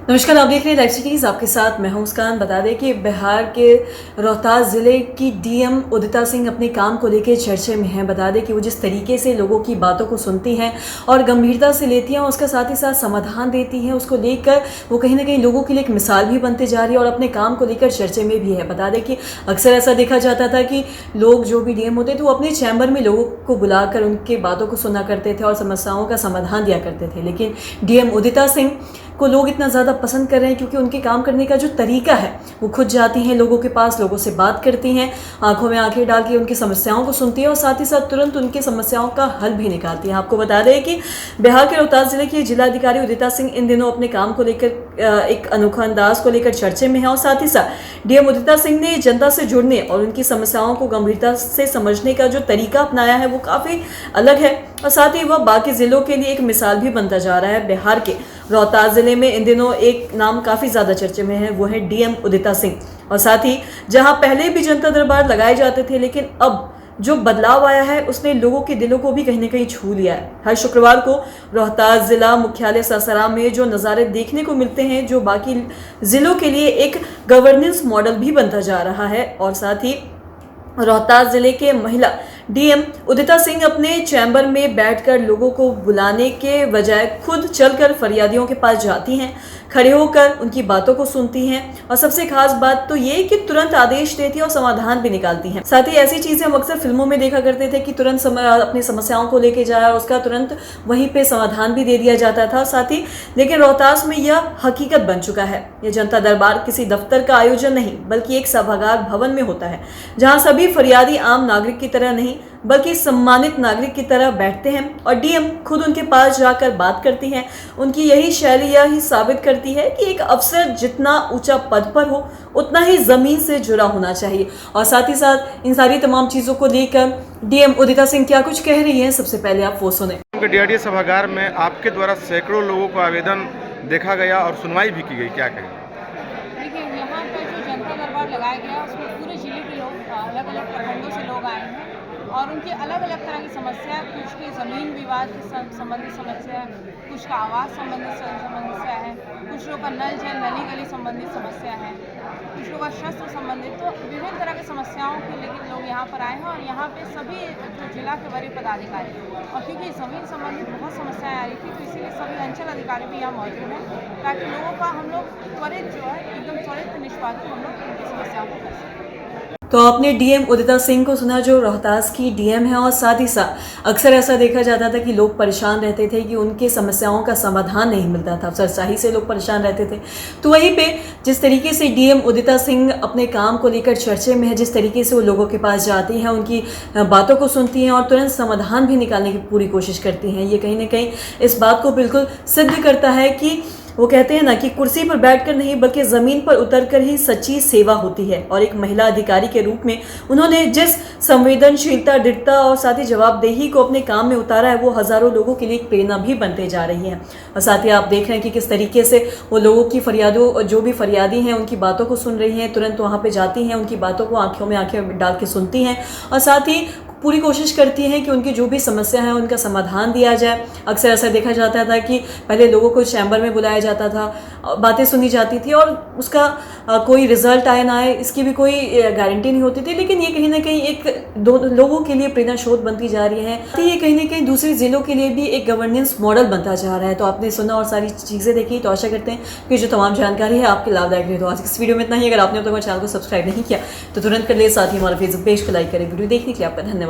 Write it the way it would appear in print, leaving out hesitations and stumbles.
नमस्कार, आप देख रहे हैं लाइव सिटीज़। आपके साथ मैं हूं मुस्कान। बता दें कि बिहार के रोहतास ज़िले की डीएम उदिता सिंह अपने काम को लेकर चर्चे में हैं। बता दें कि वो जिस तरीके से लोगों की बातों को सुनती हैं और गंभीरता से लेती हैं, उसका साथ ही साथ समाधान देती हैं, उसको लेकर वो कहीं ना कहीं लोगों के लिए एक मिसाल भी बनते जा रही है और अपने काम को लेकर चर्चे में भी है। बता दें कि अक्सर ऐसा देखा जाता था कि लोग जो भी डीएम होते थे वो अपने चैम्बर में लोगों को बुलाकर उनके बातों को सुना करते थे और समस्याओं का समाधान दिया करते थे। लेकिन डीएम उदिता सिंह को लोग इतना ज़्यादा पसंद कर रहे हैं क्योंकि उनके काम करने का जो तरीका है, वो खुद जाती हैं लोगों के पास, लोगों से बात करती हैं, आंखों में आंखें डाल के उनकी समस्याओं को सुनती हैं और साथ ही साथ तुरंत उनकी समस्याओं का हल भी निकालती हैं। आपको बता दें कि बिहार के रोहतास जिले की जिलाधिकारी उदिता सिंह इन दिनों अपने काम को लेकर एक अनोखा अंदाज को लेकर चर्चे में है और साथ ही साथ डीएम उदिता सिंह ने जनता से जुड़ने और उनकी समस्याओं को गंभीरता से समझने का जो तरीका अपनाया है वो काफ़ी अलग है और साथ ही वह बाकी जिलों के लिए एक मिसाल भी बनता जा रहा है। बिहार के रोहतास जिले में इन दिनों एक नाम काफ़ी ज़्यादा चर्चे में है, वो है डीएम उदिता सिंह। और साथ ही जहां पहले भी जनता दरबार लगाए जाते थे, लेकिन अब जो बदलाव आया है उसने लोगों के दिलों को भी कहीं ना कहीं छू लिया है। हर शुक्रवार को रोहतास जिला मुख्यालय सासाराम में जो नज़ारे देखने को मिलते हैं, जो बाकी जिलों के लिए एक गवर्नेंस मॉडल भी बनता जा रहा है। और साथ ही रोहतास जिले के महिला डीएम उदिता सिंह अपने चैम्बर में बैठकर लोगों को बुलाने के बजाय खुद चलकर फरियादियों के पास जाती हैं, खड़े होकर उनकी बातों को सुनती हैं और सबसे खास बात तो ये कि तुरंत आदेश देती है और समाधान भी निकालती हैं। साथ ही ऐसी चीजें हम अक्सर फिल्मों में देखा करते थे कि तुरंत अपनी समस्याओं को लेके जाए और उसका तुरंत वहीं पे समाधान भी दे दिया जाता था। साथ ही लेकिन रोहतास में यह हकीकत बन चुका है। यह जनता दरबार किसी दफ्तर का आयोजन नहीं बल्कि एक सभागार भवन में होता है, जहाँ सभी फरियादी आम नागरिक की तरह नहीं बल्कि सम्मानित नागरिक की तरह बैठते हैं और डीएम खुद उनके पास जाकर बात करती हैं। उनकी यही शैली यही साबित करती है कि एक अफसर जितना ऊंचा पद पर हो उतना ही जमीन से जुड़ा होना चाहिए। और साथ ही साथ इन सारी तमाम चीज़ों को लेकर डीएम उदिता सिंह क्या कुछ कह रही हैं, सबसे पहले आप वो सुने। डीआरडीए सभागार में आपके द्वारा सैकड़ों लोगों को आवेदन देखा गया और सुनवाई भी की गई, क्या कहेंगे? देखिए, यहाँ पर जो जनता दरबार लगाया गया उसमें पूरे जिले के लोग अलग अलग प्रखंडों से लोग आए हैं और उनकी अलग अलग तरह की समस्या है। कुछ की ज़मीन विवाद से संबंधित समस्या है, कुछ का आवास संबंधित समस्या है, कुछ लोग का नल जल नली गली संबंधित समस्या है, कुछ लोग का शस्त्र संबंधित। तो विभिन्न तरह की समस्याओं के लेकर लोग यहाँ पर आए हैं और यहाँ पे सभी जो जिला के वरीय पदाधिकारी, और क्योंकि ज़मीन संबंधित बहुत समस्याएं आ रही थी तो इसीलिए सभी अंचल अधिकारी भी यहाँ मौजूद हैं ताकि लोगों का हम लोग त्वरित जो है एकदम त्वरित निष्पादन हम लोग उनकी समस्याओं को कर सकें। तो आपने डीएम उदिता सिंह को सुना जो रोहतास की डीएम है। और साथ ही साथ अक्सर ऐसा देखा जाता था कि लोग परेशान रहते थे कि उनके समस्याओं का समाधान नहीं मिलता था, अफसरशाही से लोग परेशान रहते थे। तो वहीं पे जिस तरीके से डीएम उदिता सिंह अपने काम को लेकर चर्चे में है, जिस तरीके से वो लोगों के पास जाती हैं, उनकी बातों को सुनती हैं और तुरंत समाधान भी निकालने की पूरी कोशिश करती हैं, ये कहीं ना कहीं इस बात को बिल्कुल सिद्ध करता है कि वो कहते हैं ना कि कुर्सी पर बैठकर नहीं बल्कि ज़मीन पर उतरकर ही सच्ची सेवा होती है। और एक महिला अधिकारी के रूप में उन्होंने जिस संवेदनशीलता, दृढ़ता और साथ ही जवाबदेही को अपने काम में उतारा है, वो हज़ारों लोगों के लिए एक प्रेरणा भी बनते जा रही है। और साथ ही आप देख रहे हैं कि किस तरीके से वो लोगों की फरियादों, जो भी फरियादी हैं, उनकी बातों को सुन रही हैं, तुरंत वहाँ पर जाती हैं, उनकी बातों को आँखों में आँखें डाल के सुनती हैं और साथ ही पूरी कोशिश करती हैं कि उनकी जो भी समस्या है उनका समाधान दिया जाए। अक्सर ऐसा देखा जाता था कि पहले लोगों को चैम्बर में बुलाया जाता था, बातें सुनी जाती थी और उसका कोई रिजल्ट आए ना आए इसकी भी कोई गारंटी नहीं होती थी, लेकिन ये कहीं ना कहीं एक दो लोगों के लिए प्रेरणा स्रोत बनती जा रही है। तो ये कहीं ना कहीं दूसरे जिलों के लिए भी एक गवर्नेंस मॉडल बनता जा रहा है। तो आपने सुना और सारी चीज़ें देखी, तो आशा करते हैं कि जो तमाम जानकारी है आपके लाभदायक रही। तो आज इस वीडियो में इतना ही। अगर आपने अब तक हमारे चैनल को सब्सक्राइब नहीं किया तो तुरंत कर ले, साथ ही हमारे फेसबुक पेज को लाइक करें। वीडियो देखने के लिए आपका धन्यवाद।